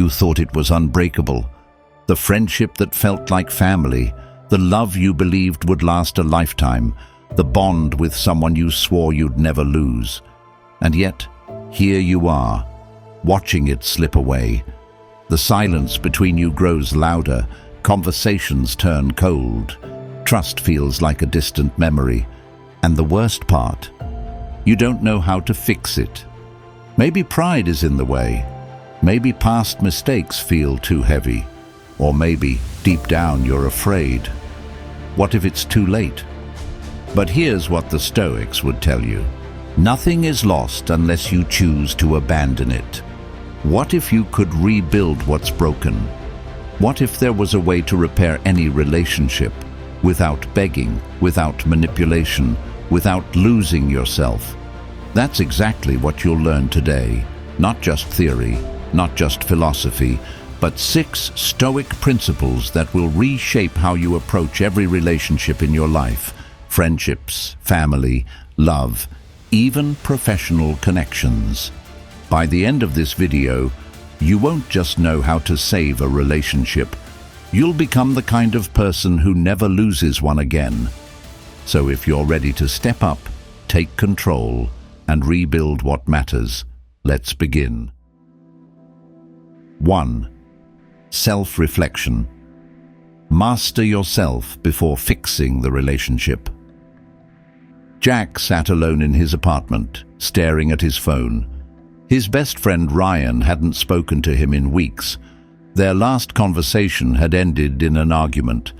You thought it was unbreakable. The friendship that felt like family, the love you believed would last a lifetime, the bond with someone you swore you'd never lose. And yet, here you are, watching it slip away. The silence between you grows louder, conversations turn cold, trust feels like a distant memory. And the worst part, you don't know how to fix it. Maybe pride is in the way. Maybe past mistakes feel too heavy. Or maybe, deep down, you're afraid. What if it's too late? But here's what the Stoics would tell you. Nothing is lost unless you choose to abandon it. What if you could rebuild what's broken? What if there was a way to repair any relationship without begging, without manipulation, without losing yourself? That's exactly what you'll learn today. Not just theory, not just philosophy, but 6 Stoic principles that will reshape how you approach every relationship in your life. Friendships, family, love, even professional connections. By the end of this video, you won't just know how to save a relationship. You'll become the kind of person who never loses one again. So if you're ready to step up, take control, and rebuild what matters, let's begin. 1. Self-reflection. Master yourself before fixing the relationship. Jack sat alone in his apartment, staring at his phone. His best friend Ryan hadn't spoken to him in weeks. Their last conversation had ended in an argument.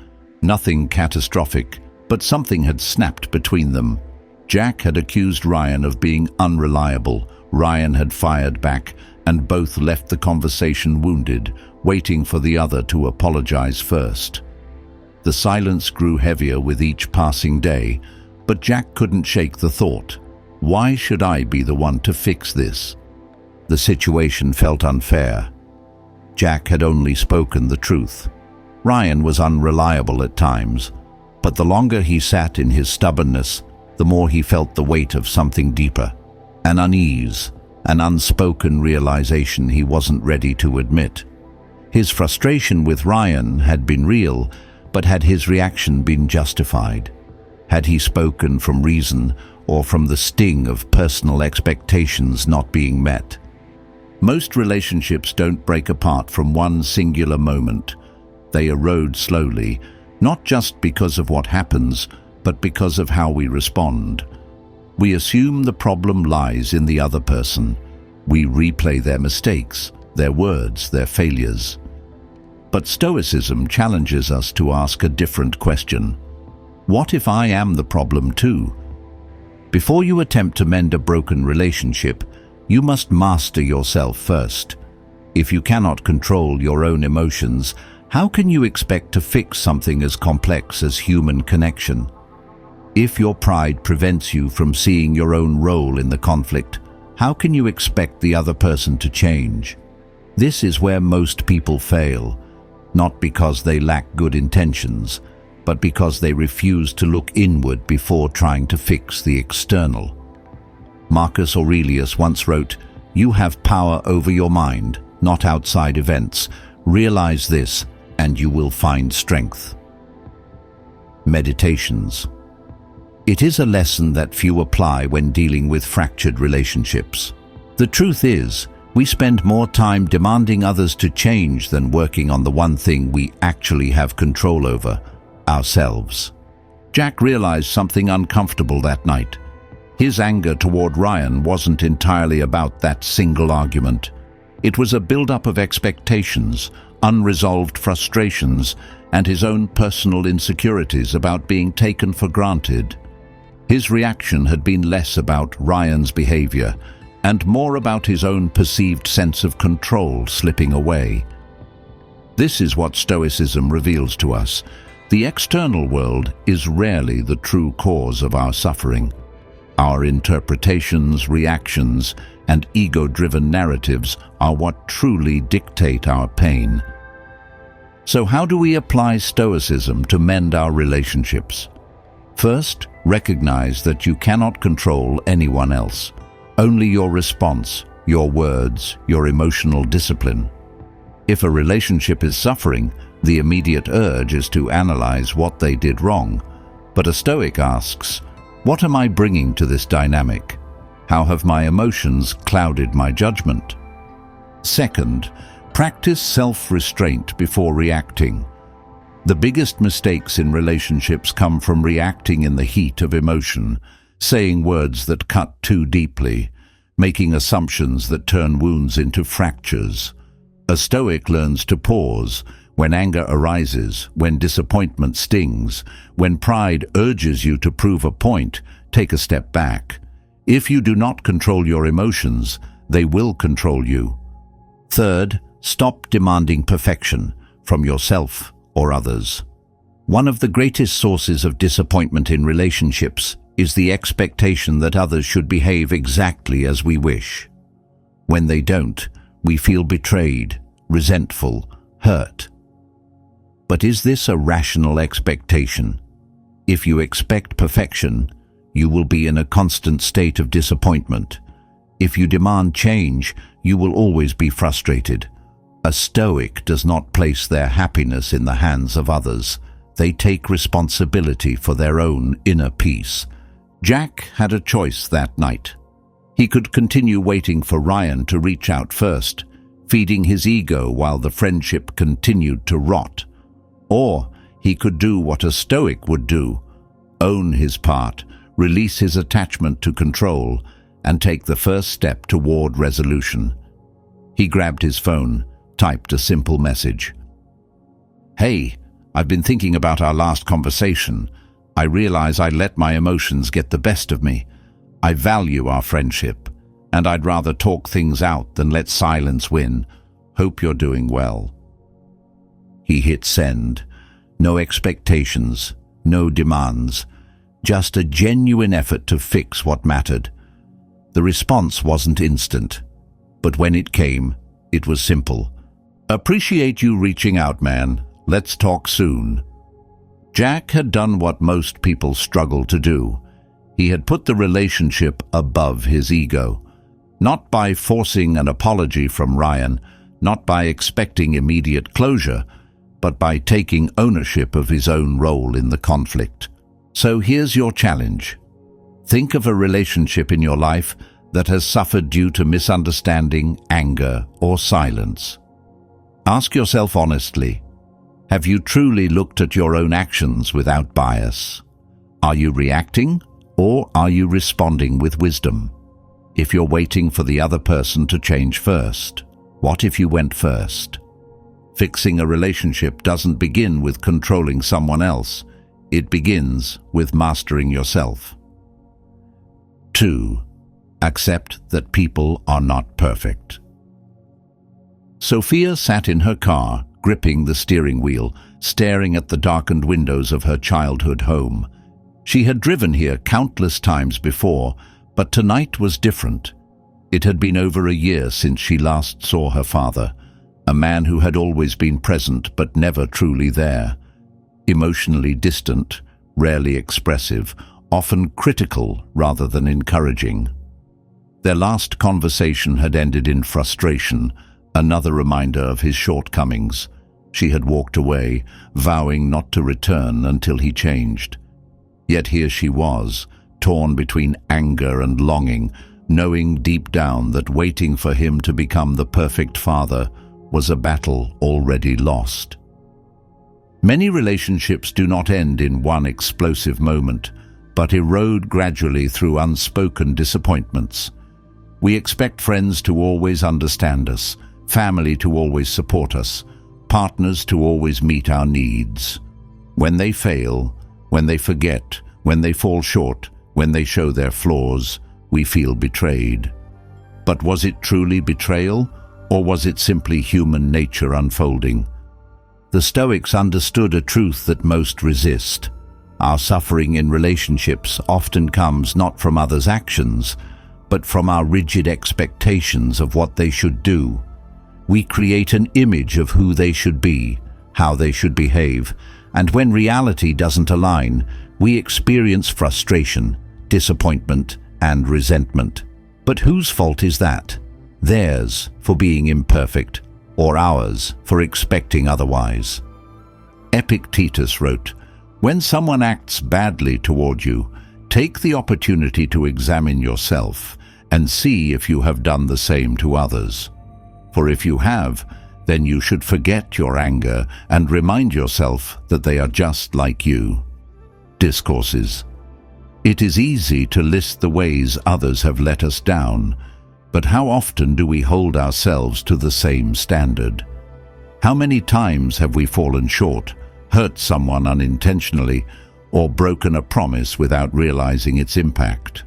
Nothing catastrophic, but something had snapped between them. Jack had accused Ryan of being unreliable. Ryan had fired back, and both left the conversation wounded, waiting for the other to apologize first. The silence grew heavier with each passing day, but Jack couldn't shake the thought, why should I be the one to fix this? The situation felt unfair. Jack had only spoken the truth. Ryan was unreliable at times, but the longer he sat in his stubbornness, the more he felt the weight of something deeper, an unease, an unspoken realization he wasn't ready to admit. His frustration with Ryan had been real, but had his reaction been justified? Had he spoken from reason or from the sting of personal expectations not being met? Most relationships don't break apart from one singular moment. They erode slowly, not just because of what happens, but because of how we respond. We assume the problem lies in the other person. We replay their mistakes, their words, their failures. But Stoicism challenges us to ask a different question. What if I am the problem too? Before you attempt to mend a broken relationship, you must master yourself first. If you cannot control your own emotions, how can you expect to fix something as complex as human connection? If your pride prevents you from seeing your own role in the conflict, how can you expect the other person to change? This is where most people fail, not because they lack good intentions, but because they refuse to look inward before trying to fix the external. Marcus Aurelius once wrote, "You have power over your mind, not outside events. Realize this, and you will find strength." Meditations. It is a lesson that few apply when dealing with fractured relationships. The truth is, we spend more time demanding others to change than working on the one thing we actually have control over, ourselves. Jack realized something uncomfortable that night. His anger toward Ryan wasn't entirely about that single argument. It was a buildup of expectations, unresolved frustrations, and his own personal insecurities about being taken for granted. His reaction had been less about Ryan's behavior and more about his own perceived sense of control slipping away. This is what Stoicism reveals to us. The external world is rarely the true cause of our suffering. Our interpretations, reactions, and ego-driven narratives are what truly dictate our pain. So how do we apply Stoicism to mend our relationships? First, recognize that you cannot control anyone else. Only your response, your words, your emotional discipline. If a relationship is suffering, the immediate urge is to analyze what they did wrong. But a Stoic asks, what am I bringing to this dynamic? How have my emotions clouded my judgment? Second, practice self-restraint before reacting. The biggest mistakes in relationships come from reacting in the heat of emotion, saying words that cut too deeply, making assumptions that turn wounds into fractures. A Stoic learns to pause when anger arises, when disappointment stings, when pride urges you to prove a point. Take a step back. If you do not control your emotions, they will control you. Third, stop demanding perfection from yourself or others. One of the greatest sources of disappointment in relationships is the expectation that others should behave exactly as we wish. When they don't, we feel betrayed, resentful, hurt. But is this a rational expectation? If you expect perfection, you will be in a constant state of disappointment. If you demand change, you will always be frustrated. A Stoic does not place their happiness in the hands of others. They take responsibility for their own inner peace. Jack had a choice that night. He could continue waiting for Ryan to reach out first, feeding his ego while the friendship continued to rot. Or he could do what a Stoic would do, own his part, release his attachment to control, and take the first step toward resolution. He grabbed his phone, typed a simple message. Hey, I've been thinking about our last conversation. I realize I let my emotions get the best of me. I value our friendship, and I'd rather talk things out than let silence win. Hope you're doing well. He hit send. No expectations, no demands, just a genuine effort to fix what mattered. The response wasn't instant, but when it came, it was simple. Appreciate you reaching out, man. Let's talk soon. Jack had done what most people struggle to do. He had put the relationship above his ego, not by forcing an apology from Ryan, not by expecting immediate closure, but by taking ownership of his own role in the conflict. So here's your challenge. Think of a relationship in your life that has suffered due to misunderstanding, anger, or silence. Ask yourself honestly, have you truly looked at your own actions without bias? Are you reacting, or are you responding with wisdom? If you're waiting for the other person to change first, what if you went first? Fixing a relationship doesn't begin with controlling someone else. It begins with mastering yourself. 2. Accept that people are not perfect. Sophia sat in her car, gripping the steering wheel, staring at the darkened windows of her childhood home. She had driven here countless times before, but tonight was different. It had been over a year since she last saw her father, a man who had always been present but never truly there. Emotionally distant, rarely expressive, often critical rather than encouraging. Their last conversation had ended in frustration, another reminder of his shortcomings. She had walked away, vowing not to return until he changed. Yet here she was, torn between anger and longing, knowing deep down that waiting for him to become the perfect father was a battle already lost. Many relationships do not end in one explosive moment, but erode gradually through unspoken disappointments. We expect friends to always understand us, family to always support us, partners to always meet our needs. When they fail, when they forget, when they fall short, when they show their flaws, we feel betrayed. But was it truly betrayal, or was it simply human nature unfolding? The Stoics understood a truth that most resist. Our suffering in relationships often comes not from others' actions, but from our rigid expectations of what they should do. We create an image of who they should be, how they should behave, and when reality doesn't align, we experience frustration, disappointment, and resentment. But whose fault is that? Theirs for being imperfect, or ours for expecting otherwise. Epictetus wrote, "When someone acts badly toward you, take the opportunity to examine yourself and see if you have done the same to others. For if you have, then you should forget your anger and remind yourself that they are just like you." Discourses. It is easy to list the ways others have let us down, but how often do we hold ourselves to the same standard? How many times have we fallen short, hurt someone unintentionally, or broken a promise without realizing its impact?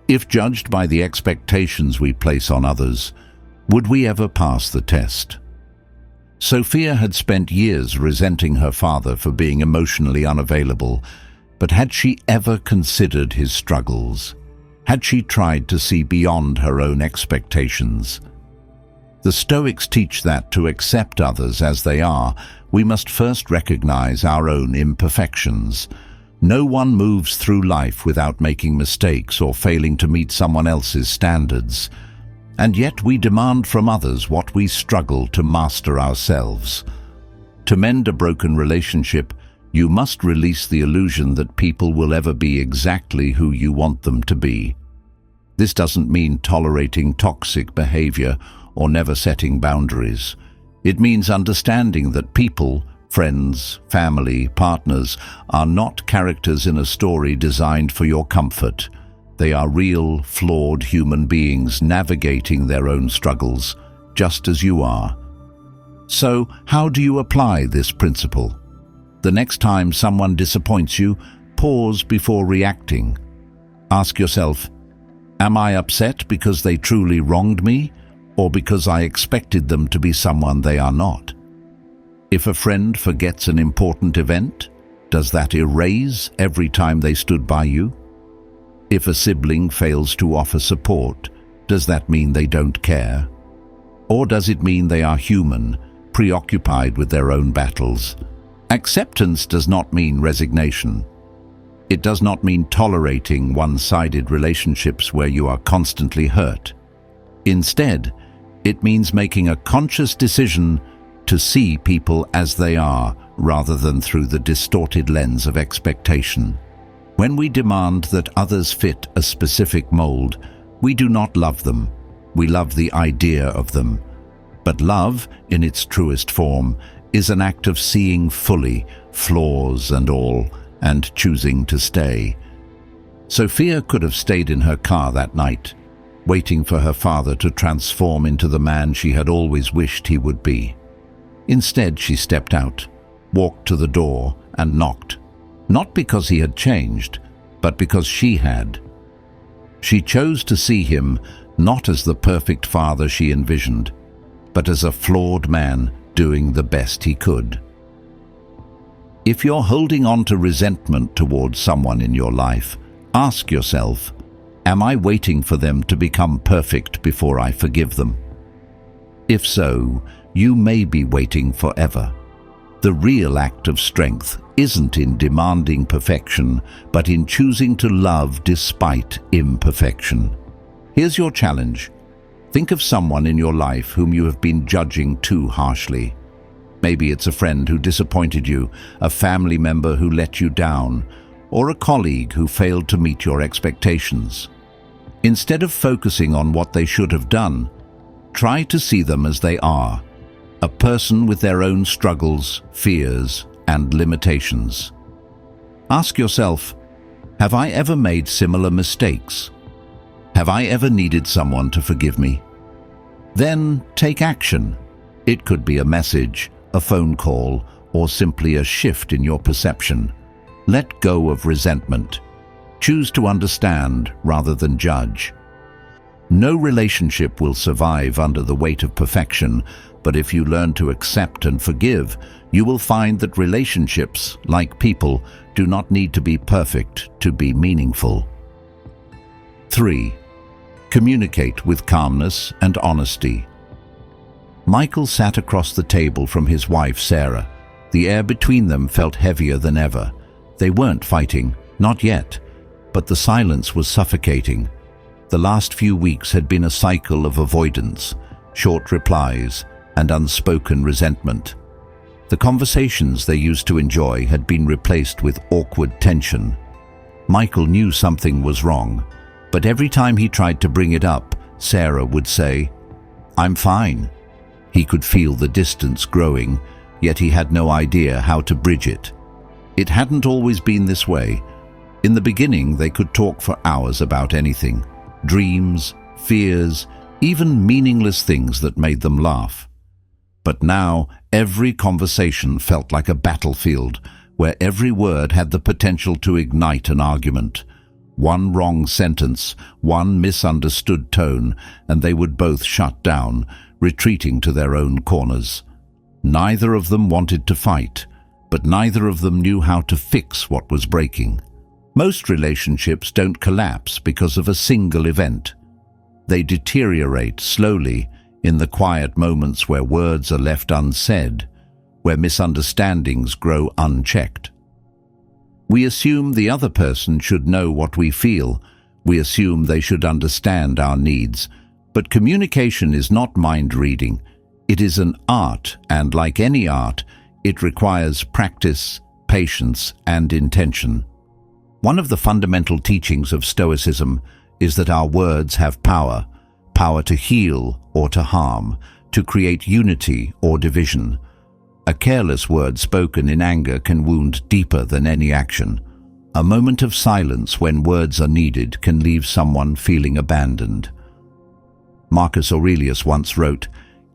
If judged by the expectations we place on others, would we ever pass the test? Sophia had spent years resenting her father for being emotionally unavailable, but had she ever considered his struggles? Had she tried to see beyond her own expectations? The Stoics teach that to accept others as they are, we must first recognize our own imperfections. No one moves through life without making mistakes or failing to meet someone else's standards. And yet we demand from others what we struggle to master ourselves. To mend a broken relationship, you must release the illusion that people will ever be exactly who you want them to be. This doesn't mean tolerating toxic behavior or never setting boundaries. It means understanding that people, friends, family, partners, are not characters in a story designed for your comfort. They are real, flawed human beings navigating their own struggles, just as you are. So, how do you apply this principle? The next time someone disappoints you, pause before reacting. Ask yourself, am I upset because they truly wronged me, or because I expected them to be someone they are not? If a friend forgets an important event, does that erase every time they stood by you? If a sibling fails to offer support, does that mean they don't care? Or does it mean they are human, preoccupied with their own battles? Acceptance does not mean resignation. It does not mean tolerating one-sided relationships where you are constantly hurt. Instead, it means making a conscious decision to see people as they are, rather than through the distorted lens of expectation. When we demand that others fit a specific mold, we do not love them. We love the idea of them. But love, in its truest form, is an act of seeing fully, flaws and all, and choosing to stay. Sophia could have stayed in her car that night, waiting for her father to transform into the man she had always wished he would be. Instead, she stepped out, walked to the door, and knocked. Not because he had changed, but because she had. She chose to see him not as the perfect father she envisioned, but as a flawed man doing the best he could. If you're holding on to resentment towards someone in your life, ask yourself, am I waiting for them to become perfect before I forgive them? If so, you may be waiting forever. The real act of strength isn't in demanding perfection, but in choosing to love despite imperfection. Here's your challenge. Think of someone in your life whom you have been judging too harshly. Maybe it's a friend who disappointed you, a family member who let you down, or a colleague who failed to meet your expectations. Instead of focusing on what they should have done, try to see them as they are, a person with their own struggles, fears, and limitations. Ask yourself, have I ever made similar mistakes? Have I ever needed someone to forgive me? Then take action. It could be a message, a phone call, or simply a shift in your perception. Let go of resentment. Choose to understand rather than judge. No relationship will survive under the weight of perfection, but if you learn to accept and forgive, you will find that relationships, like people, do not need to be perfect to be meaningful. 3. Communicate with calmness and honesty. Michael sat across the table from his wife, Sarah. The air between them felt heavier than ever. They weren't fighting, not yet, but the silence was suffocating. The last few weeks had been a cycle of avoidance, short replies, and unspoken resentment. The conversations they used to enjoy had been replaced with awkward tension. Michael knew something was wrong, but every time he tried to bring it up, Sarah would say, "I'm fine." He could feel the distance growing, yet he had no idea how to bridge it. It hadn't always been this way. In the beginning, they could talk for hours about anything: dreams, fears, even meaningless things that made them laugh. But now, every conversation felt like a battlefield, where every word had the potential to ignite an argument. One wrong sentence, one misunderstood tone, and they would both shut down, retreating to their own corners. Neither of them wanted to fight, but neither of them knew how to fix what was breaking. Most relationships don't collapse because of a single event. They deteriorate slowly in the quiet moments where words are left unsaid, where misunderstandings grow unchecked. We assume the other person should know what we feel. We assume they should understand our needs. But communication is not mind reading. It is an art, and like any art, it requires practice, patience, and intention. One of the fundamental teachings of Stoicism is that our words have power to heal or to harm, to create unity or division. A careless word spoken in anger can wound deeper than any action. A moment of silence when words are needed can leave someone feeling abandoned. Marcus Aurelius once wrote,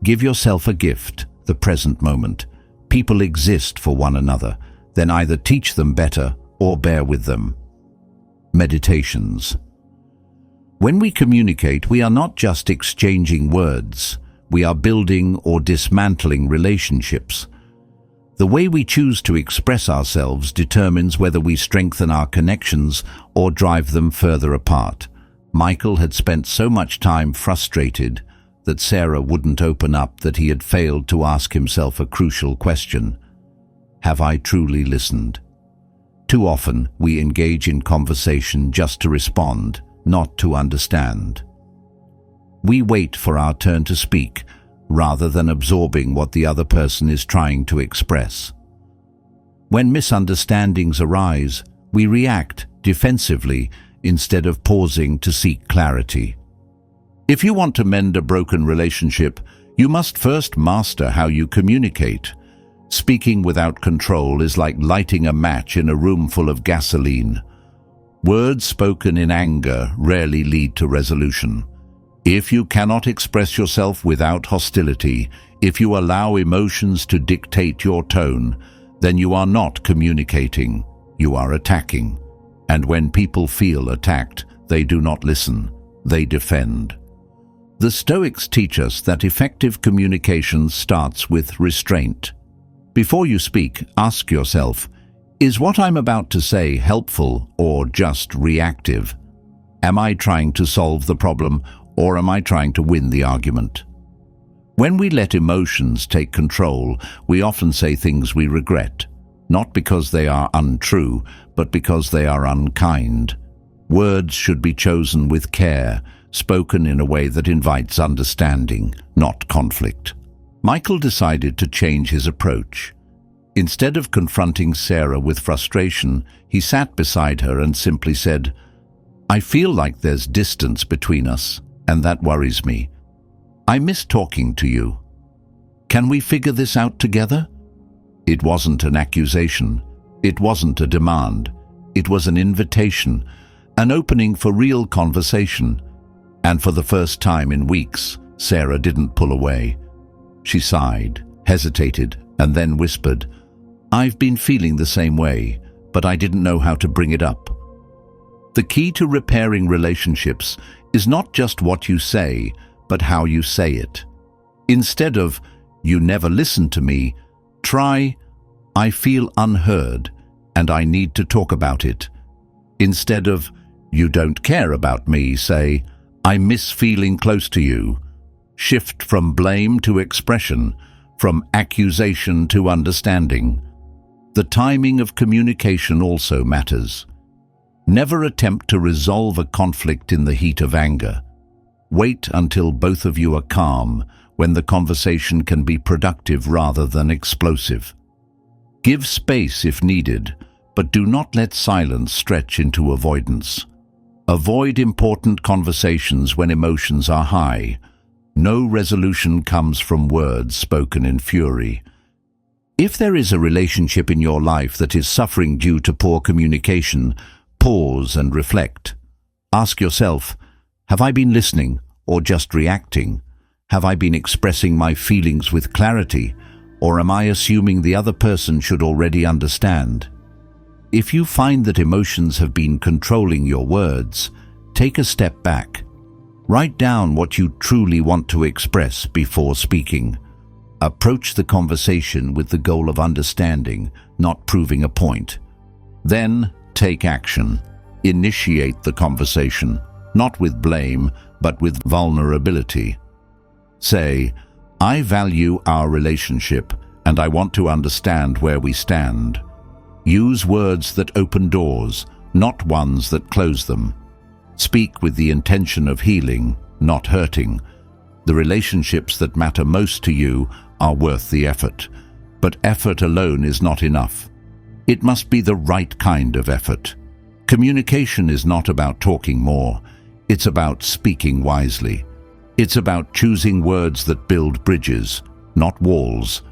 "Give yourself a gift, the present moment. People exist for one another. Then either teach them better or bear with them." Meditations. When we communicate, we are not just exchanging words. We are building or dismantling relationships. The way we choose to express ourselves determines whether we strengthen our connections or drive them further apart. Michael had spent so much time frustrated that Sarah wouldn't open up that he had failed to ask himself a crucial question: have I truly listened? Too often, we engage in conversation just to respond, not to understand. We wait for our turn to speak, rather than absorbing what the other person is trying to express. When misunderstandings arise, we react defensively instead of pausing to seek clarity. If you want to mend a broken relationship, you must first master how you communicate. Speaking without control is like lighting a match in a room full of gasoline. Words spoken in anger rarely lead to resolution. If you cannot express yourself without hostility, if you allow emotions to dictate your tone, then you are not communicating, you are attacking. And when people feel attacked, they do not listen, they defend. The Stoics teach us that effective communication starts with restraint. Before you speak, ask yourself, is what I'm about to say helpful or just reactive? Am I trying to solve the problem, or am I trying to win the argument? When we let emotions take control, we often say things we regret, not because they are untrue, but because they are unkind. Words should be chosen with care, spoken in a way that invites understanding, not conflict. Michael decided to change his approach. Instead of confronting Sarah with frustration, he sat beside her and simply said, "I feel like there's distance between us, and that worries me. I miss talking to you. Can we figure this out together?" It wasn't an accusation. It wasn't a demand. It was an invitation, an opening for real conversation. And for the first time in weeks, Sarah didn't pull away. She sighed, hesitated, and then whispered, "I've been feeling the same way, but I didn't know how to bring it up." The key to repairing relationships is not just what you say, but how you say it. Instead of, "You never listen to me," try, "I feel unheard, and I need to talk about it." Instead of, "You don't care about me," say, "I miss feeling close to you." Shift from blame to expression, from accusation to understanding. The timing of communication also matters. Never attempt to resolve a conflict in the heat of anger. Wait until both of you are calm, when the conversation can be productive rather than explosive. Give space if needed, but do not let silence stretch into avoidance. Avoid important conversations when emotions are high. No resolution comes from words spoken in fury. If there is a relationship in your life that is suffering due to poor communication, pause and reflect. Ask yourself, have I been listening or just reacting? Have I been expressing my feelings with clarity, or am I assuming the other person should already understand? If you find that emotions have been controlling your words, take a step back. Write down what you truly want to express before speaking. Approach the conversation with the goal of understanding, not proving a point. Then, take action. Initiate the conversation, not with blame, but with vulnerability. Say, I value our relationship, and I want to understand where we stand. Use words that open doors, not ones that close them. Speak with the intention of healing, not hurting. The relationships that matter most to you are worth the effort, but effort alone is not enough. It must be the right kind of effort. Communication is not about talking more, it's about speaking wisely. It's about choosing words that build bridges, not walls.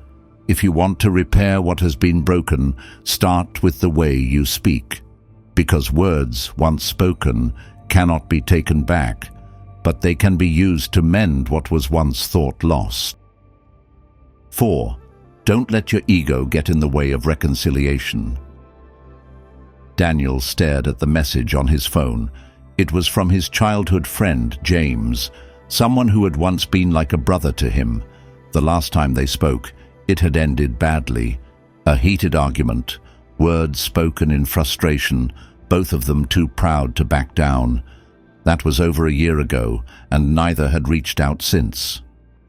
If you want to repair what has been broken, start with the way you speak. Because words, once spoken, cannot be taken back, but they can be used to mend what was once thought lost. 4. Don't let your ego get in the way of reconciliation. Daniel stared at the message on his phone. It was from his childhood friend, James, someone who had once been like a brother to him. The last time they spoke, it had ended badly. A heated argument, words spoken in frustration, both of them too proud to back down. That was over a year ago, and neither had reached out since.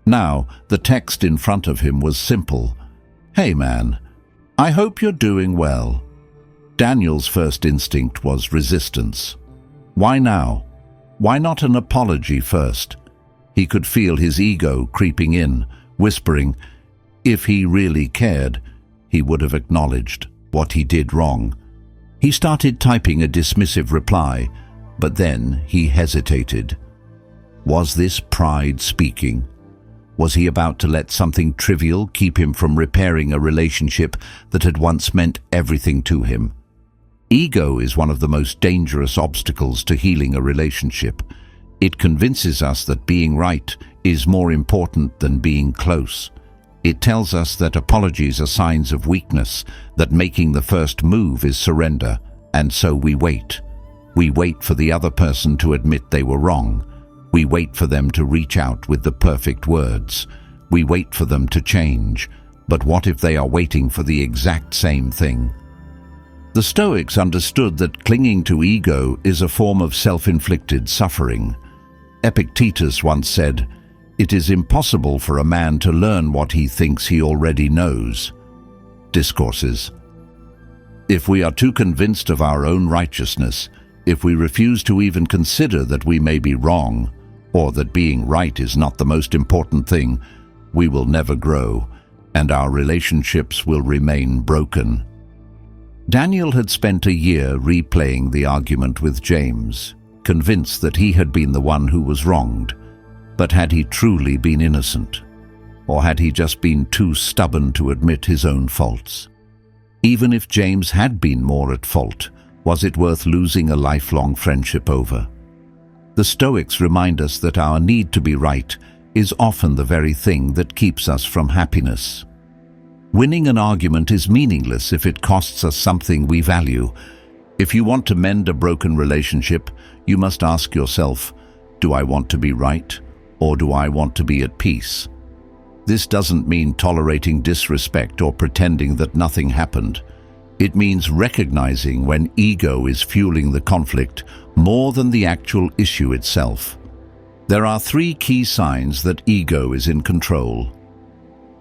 Now, the text in front of him was simple. Hey man, I hope you're doing well. Daniel's first instinct was resistance. Why now? Why not an apology first? He could feel his ego creeping in, whispering, if he really cared, he would have acknowledged what he did wrong. He started typing a dismissive reply, but then he hesitated. Was this pride speaking? Was he about to let something trivial keep him from repairing a relationship that had once meant everything to him? Ego is one of the most dangerous obstacles to healing a relationship. It convinces us that being right is more important than being close. It tells us that apologies are signs of weakness, that making the first move is surrender, and so we wait. We wait for the other person to admit they were wrong. We wait for them to reach out with the perfect words. We wait for them to change. But what if they are waiting for the exact same thing? The Stoics understood that clinging to ego is a form of self-inflicted suffering. Epictetus once said, "It is impossible for a man to learn what he thinks he already knows." Discourses. If we are too convinced of our own righteousness, if we refuse to even consider that we may be wrong, or that being right is not the most important thing, we will never grow, and our relationships will remain broken. Daniel had spent a year replaying the argument with James, convinced that he had been the one who was wronged. But had he truly been innocent? Or had he just been too stubborn to admit his own faults? Even if James had been more at fault, was it worth losing a lifelong friendship over? The Stoics remind us that our need to be right is often the very thing that keeps us from happiness. Winning an argument is meaningless if it costs us something we value. If you want to mend a broken relationship, you must ask yourself, do I want to be right, or do I want to be at peace? This doesn't mean tolerating disrespect or pretending that nothing happened. It means recognizing when ego is fueling the conflict more than the actual issue itself. There are 3 key signs that ego is in control.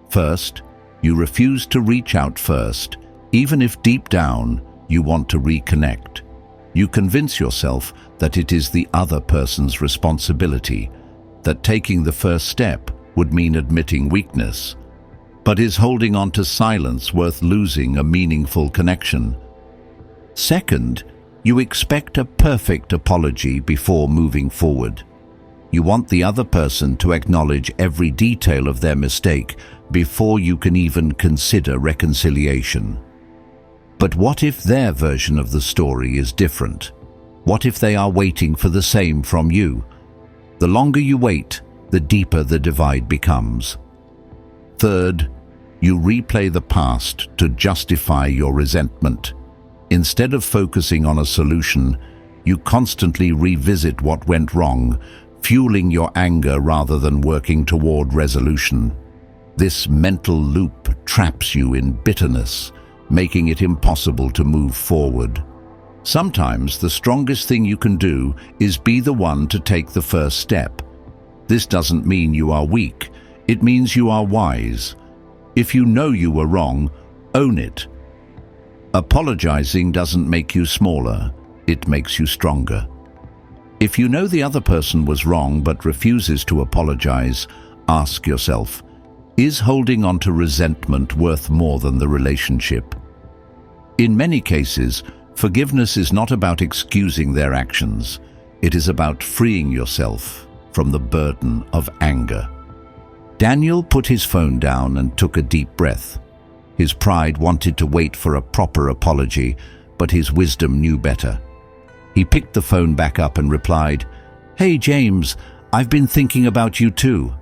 First, you refuse to reach out first, even if deep down you want to reconnect. You convince yourself that it is the other person's responsibility, that taking the first step would mean admitting weakness. But is holding on to silence worth losing a meaningful connection? Second, you expect a perfect apology before moving forward. You want the other person to acknowledge every detail of their mistake before you can even consider reconciliation. But what if their version of the story is different? What if they are waiting for the same from you? The longer you wait, the deeper the divide becomes. Third, you replay the past to justify your resentment. Instead of focusing on a solution, you constantly revisit what went wrong, fueling your anger rather than working toward resolution. This mental loop traps you in bitterness, making it impossible to move forward. Sometimes the strongest thing you can do is be the one to take the first step. This doesn't mean you are weak, it means you are wise. If you know you were wrong, own it. Apologizing doesn't make you smaller, it makes you stronger. If you know the other person was wrong but refuses to apologize, ask yourself, is holding on to resentment worth more than the relationship? In many cases, forgiveness is not about excusing their actions. It is about freeing yourself from the burden of anger. Daniel put his phone down and took a deep breath. His pride wanted to wait for a proper apology, but his wisdom knew better. He picked the phone back up and replied, "Hey James, I've been thinking about you too.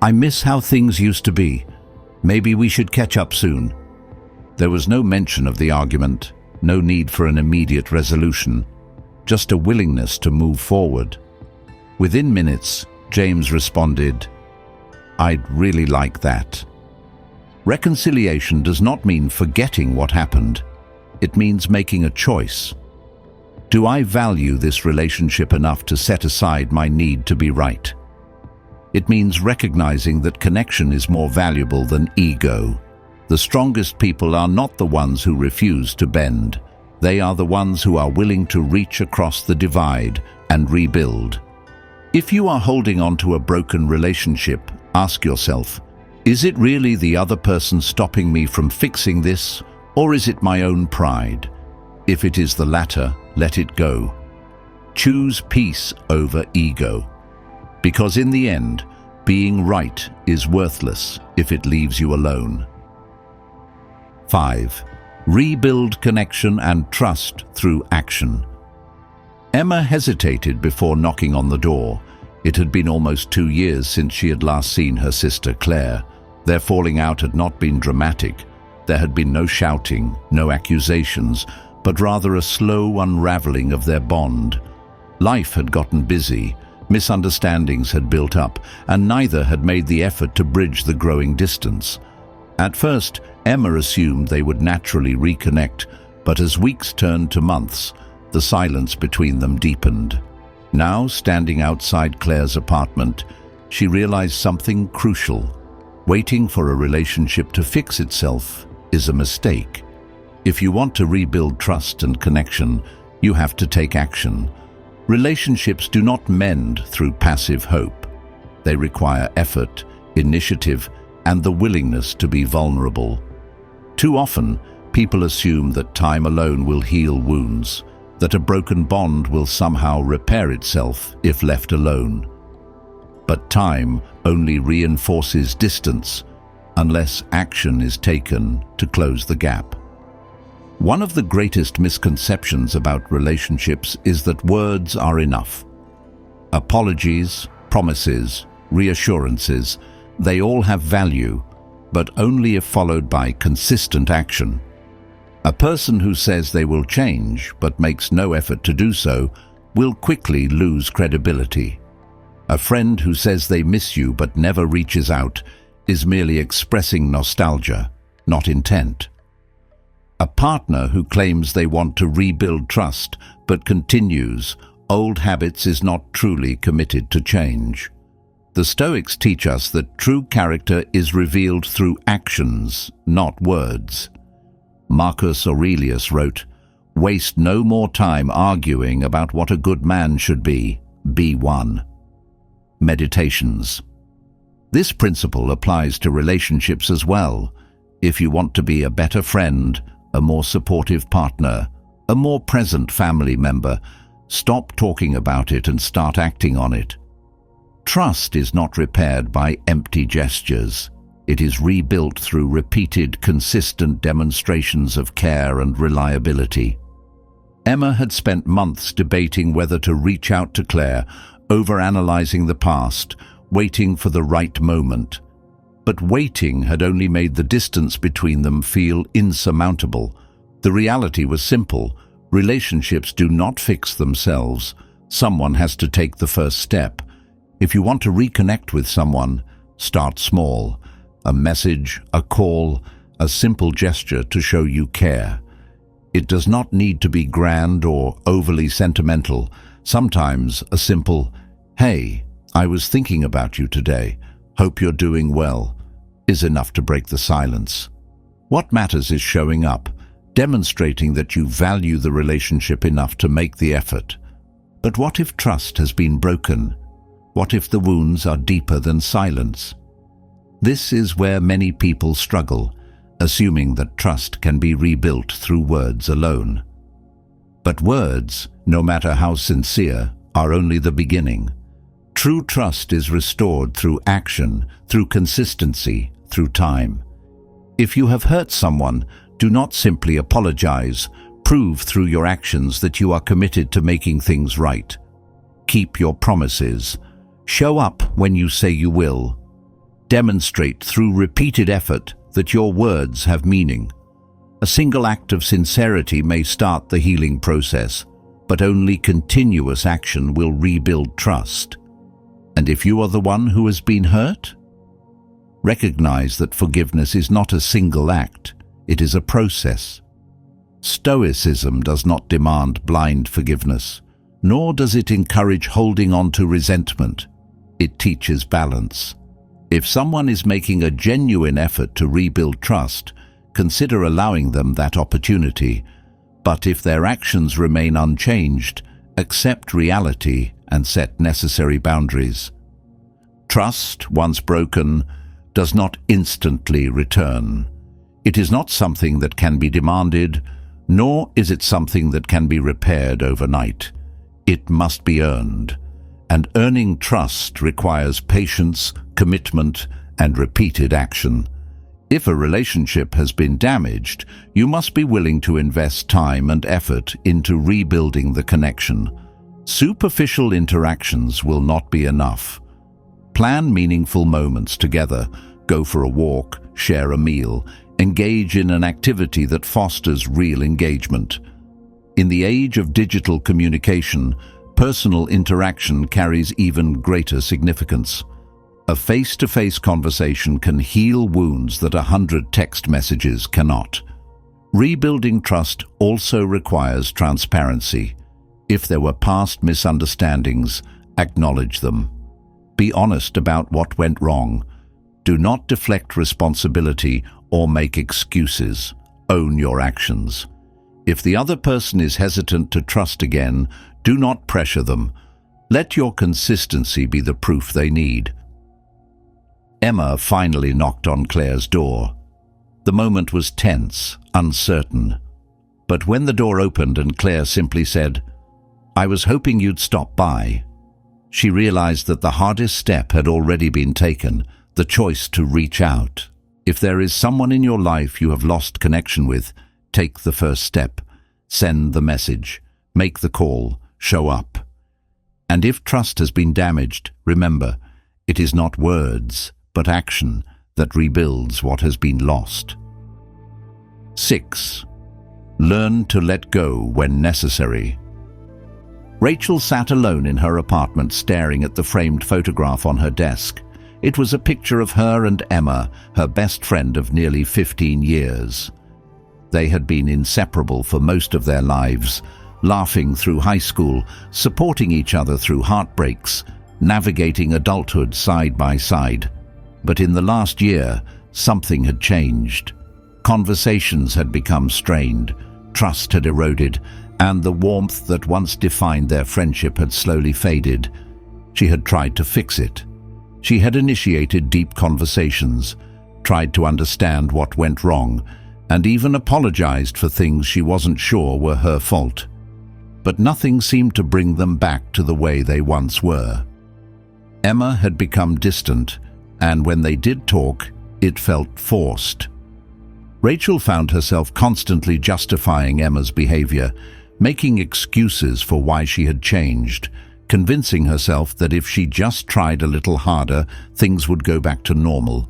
I miss how things used to be. Maybe we should catch up soon." There was no mention of the argument, no need for an immediate resolution, just a willingness to move forward. Within minutes, James responded, "I'd really like that." Reconciliation does not mean forgetting what happened. It means making a choice. Do I value this relationship enough to set aside my need to be right? It means recognizing that connection is more valuable than ego. The strongest people are not the ones who refuse to bend. They are the ones who are willing to reach across the divide and rebuild. If you are holding on to a broken relationship, ask yourself, is it really the other person stopping me from fixing this, or is it my own pride? If it is the latter, let it go. Choose peace over ego. Because in the end, being right is worthless if it leaves you alone. 5. Rebuild connection and trust through action. Emma hesitated before knocking on the door. It had been almost 2 years since she had last seen her sister Claire. Their falling out had not been dramatic. There had been no shouting, no accusations, but rather a slow unraveling of their bond. Life had gotten busy, misunderstandings had built up, and neither had made the effort to bridge the growing distance. At first, Emma assumed they would naturally reconnect, but as weeks turned to months, the silence between them deepened. Now, standing outside Claire's apartment, she realized something crucial. Waiting for a relationship to fix itself is a mistake. If you want to rebuild trust and connection, you have to take action. Relationships do not mend through passive hope. They require effort, initiative, and the willingness to be vulnerable. Too often, people assume that time alone will heal wounds, that a broken bond will somehow repair itself if left alone. But time only reinforces distance unless action is taken to close the gap. One of the greatest misconceptions about relationships is that words are enough. Apologies, promises, reassurances, they all have value, but only if followed by consistent action. A person who says they will change but makes no effort to do so will quickly lose credibility. A friend who says they miss you but never reaches out is merely expressing nostalgia, not intent. A partner who claims they want to rebuild trust but continues old habits is not truly committed to change. The Stoics teach us that true character is revealed through actions, not words. Marcus Aurelius wrote, "Waste no more time arguing about what a good man should be one." Meditations. This principle applies to relationships as well. If you want to be a better friend, a more supportive partner, a more present family member, stop talking about it and start acting on it. Trust is not repaired by empty gestures. It is rebuilt through repeated, consistent demonstrations of care and reliability. Emma had spent months debating whether to reach out to Claire, overanalyzing the past, waiting for the right moment. But waiting had only made the distance between them feel insurmountable. The reality was simple. Relationships do not fix themselves. Someone has to take the first step. If you want to reconnect with someone, start small. A message, a call, a simple gesture to show you care. It does not need to be grand or overly sentimental. Sometimes a simple, "Hey, I was thinking about you today. Hope you're doing well," is enough to break the silence. What matters is showing up, demonstrating that you value the relationship enough to make the effort. But what if trust has been broken? What if the wounds are deeper than silence? This is where many people struggle, assuming that trust can be rebuilt through words alone. But words, no matter how sincere, are only the beginning. True trust is restored through action, through consistency, through time. If you have hurt someone, do not simply apologize. Prove through your actions that you are committed to making things right. Keep your promises. Show up when you say you will. Demonstrate through repeated effort that your words have meaning. A single act of sincerity may start the healing process, but only continuous action will rebuild trust. And if you are the one who has been hurt, recognize that forgiveness is not a single act, it is a process. Stoicism does not demand blind forgiveness, nor does it encourage holding on to resentment. It teaches balance. If someone is making a genuine effort to rebuild trust, consider allowing them that opportunity. But if their actions remain unchanged, accept reality and set necessary boundaries. Trust, once broken, does not instantly return. It is not something that can be demanded, nor is it something that can be repaired overnight. It must be earned, and earning trust requires patience, commitment, and repeated action. If a relationship has been damaged, you must be willing to invest time and effort into rebuilding the connection. Superficial interactions will not be enough. Plan meaningful moments together. Go for a walk, share a meal, engage in an activity that fosters real engagement. In the age of digital communication, personal interaction carries even greater significance. A face-to-face conversation can heal wounds that 100 text messages cannot. Rebuilding trust also requires transparency. If there were past misunderstandings, acknowledge them. Be honest about what went wrong. Do not deflect responsibility or make excuses. Own your actions. If the other person is hesitant to trust again, do not pressure them. Let your consistency be the proof they need. Emma finally knocked on Claire's door. The moment was tense, uncertain. But when the door opened and Claire simply said, "I was hoping you'd stop by," she realized that the hardest step had already been taken, the choice to reach out. If there is someone in your life you have lost connection with, take the first step. Send the message. Make the call. Show up. And if trust has been damaged, remember, it is not words, but action that rebuilds what has been lost. 6. Learn to let go when necessary. Rachel sat alone in her apartment staring at the framed photograph on her desk. It was a picture of her and Emma, her best friend of nearly 15 years. They had been inseparable for most of their lives, laughing through high school, supporting each other through heartbreaks, navigating adulthood side by side. But in the last year, something had changed. Conversations had become strained, trust had eroded, and the warmth that once defined their friendship had slowly faded. She had tried to fix it. She had initiated deep conversations, tried to understand what went wrong, and even apologized for things she wasn't sure were her fault. But nothing seemed to bring them back to the way they once were. Emma had become distant, and when they did talk, it felt forced. Rachel found herself constantly justifying Emma's behavior, making excuses for why she had changed, convincing herself that if she just tried a little harder, things would go back to normal.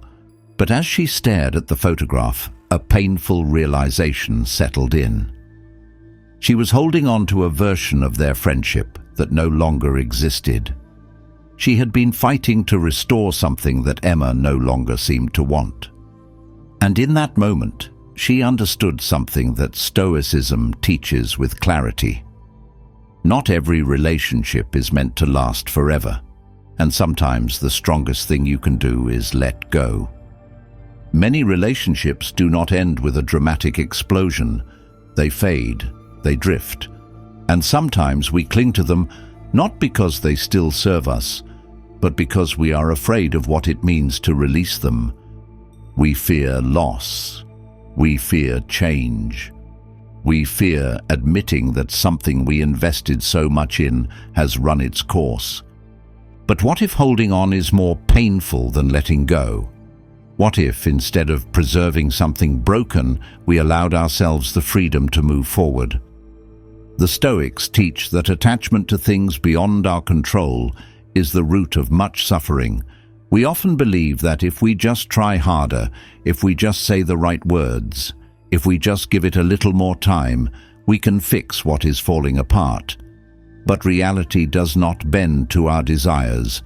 But as she stared at the photograph, a painful realization settled in. She was holding on to a version of their friendship that no longer existed. She had been fighting to restore something that Emma no longer seemed to want. And in that moment, she understood something that Stoicism teaches with clarity. Not every relationship is meant to last forever, and sometimes the strongest thing you can do is let go. Many relationships do not end with a dramatic explosion. They fade, they drift, and sometimes we cling to them not because they still serve us, but because we are afraid of what it means to release them. We fear loss. We fear change. We fear admitting that something we invested so much in has run its course. But what if holding on is more painful than letting go? What if, instead of preserving something broken, we allowed ourselves the freedom to move forward? The Stoics teach that attachment to things beyond our control is the root of much suffering. We often believe that if we just try harder, if we just say the right words, if we just give it a little more time, we can fix what is falling apart. But reality does not bend to our desires.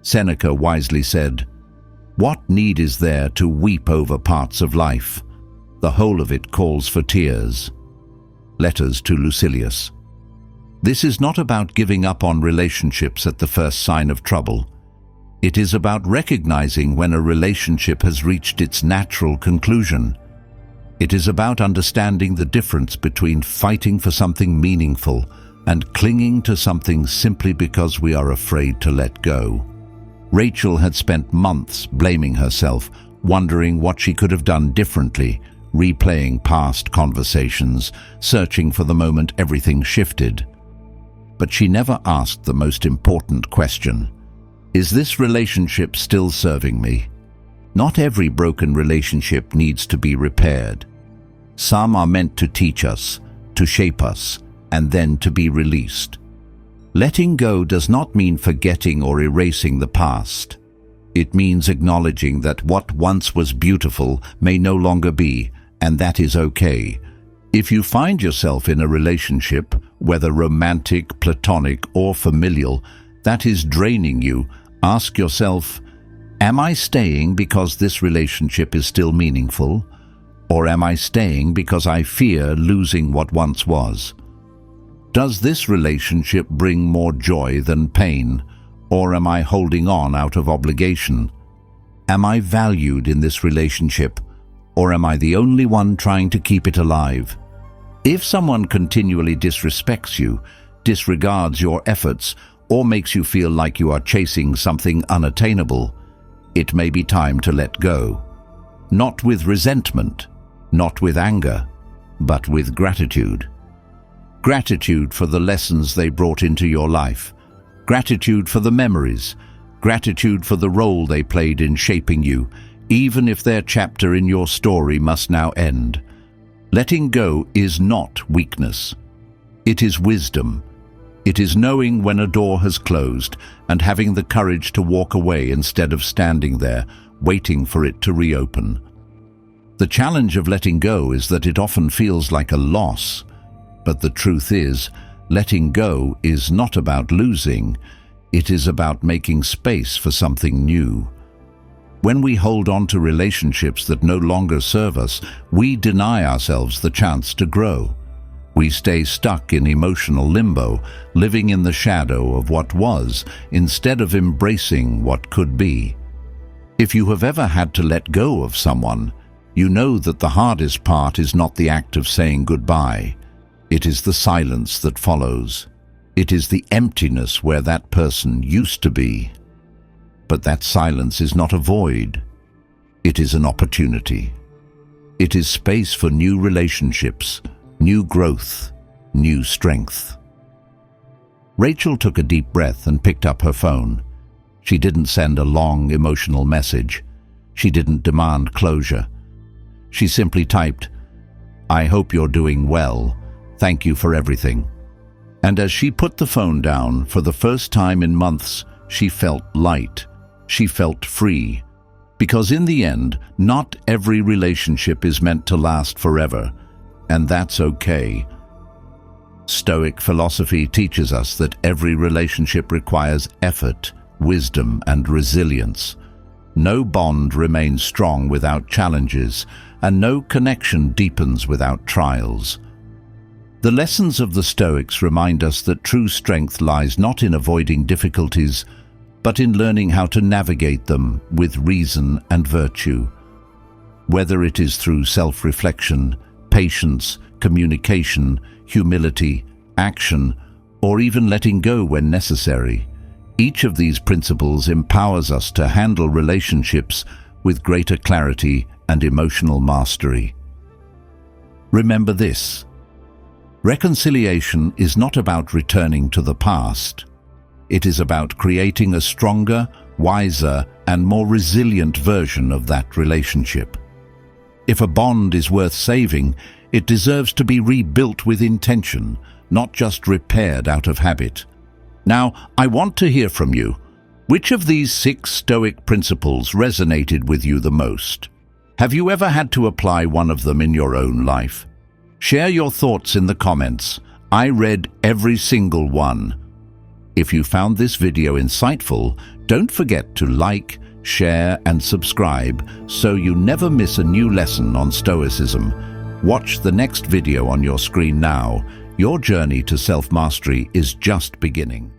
Seneca wisely said, "What need is there to weep over parts of life? The whole of it calls for tears." Letters to Lucilius. This is not about giving up on relationships at the first sign of trouble. It is about recognizing when a relationship has reached its natural conclusion. It is about understanding the difference between fighting for something meaningful and clinging to something simply because we are afraid to let go. Rachel had spent months blaming herself, wondering what she could have done differently, replaying past conversations, searching for the moment everything shifted. But she never asked the most important question: is this relationship still serving me? Not every broken relationship needs to be repaired. Some are meant to teach us, to shape us, and then to be released. Letting go does not mean forgetting or erasing the past. It means acknowledging that what once was beautiful may no longer be, and that is okay. If you find yourself in a relationship, whether romantic, platonic, or familial, that is draining you, ask yourself, am I staying because this relationship is still meaningful? Or am I staying because I fear losing what once was? Does this relationship bring more joy than pain? Or am I holding on out of obligation? Am I valued in this relationship? Or am I the only one trying to keep it alive? If someone continually disrespects you, disregards your efforts, or makes you feel like you are chasing something unattainable, it may be time to let go. Not with resentment, not with anger, but with gratitude. Gratitude for the lessons they brought into your life. Gratitude for the memories. Gratitude for the role they played in shaping you, even if their chapter in your story must now end. Letting go is not weakness. It is wisdom. It is knowing when a door has closed and having the courage to walk away instead of standing there, waiting for it to reopen. The challenge of letting go is that it often feels like a loss. But the truth is, letting go is not about losing. It is about making space for something new. When we hold on to relationships that no longer serve us, we deny ourselves the chance to grow. We stay stuck in emotional limbo, living in the shadow of what was, instead of embracing what could be. If you have ever had to let go of someone, you know that the hardest part is not the act of saying goodbye. It is the silence that follows. It is the emptiness where that person used to be. But that silence is not a void. It is an opportunity. It is space for new relationships, new growth, new strength. Rachel took a deep breath and picked up her phone. She didn't send a long, emotional message. She didn't demand closure. She simply typed, "I hope you're doing well. Thank you for everything." And as she put the phone down, for the first time in months, she felt light. She felt free. Because in the end, not every relationship is meant to last forever, and that's okay. Stoic philosophy teaches us that every relationship requires effort, wisdom, and resilience. No bond remains strong without challenges, and no connection deepens without trials. The lessons of the Stoics remind us that true strength lies not in avoiding difficulties, but in learning how to navigate them with reason and virtue. Whether it is through self-reflection, patience, communication, humility, action, or even letting go when necessary, each of these principles empowers us to handle relationships with greater clarity and emotional mastery. Remember this: reconciliation is not about returning to the past. It is about creating a stronger, wiser, and more resilient version of that relationship. If a bond is worth saving, it deserves to be rebuilt with intention, not just repaired out of habit. Now, I want to hear from you. Which of these 6 Stoic principles resonated with you the most? Have you ever had to apply one of them in your own life? Share your thoughts in the comments. I read every single one. If you found this video insightful, don't forget to like, share, and subscribe so you never miss a new lesson on Stoicism. Watch the next video on your screen now. Your journey to self-mastery is just beginning.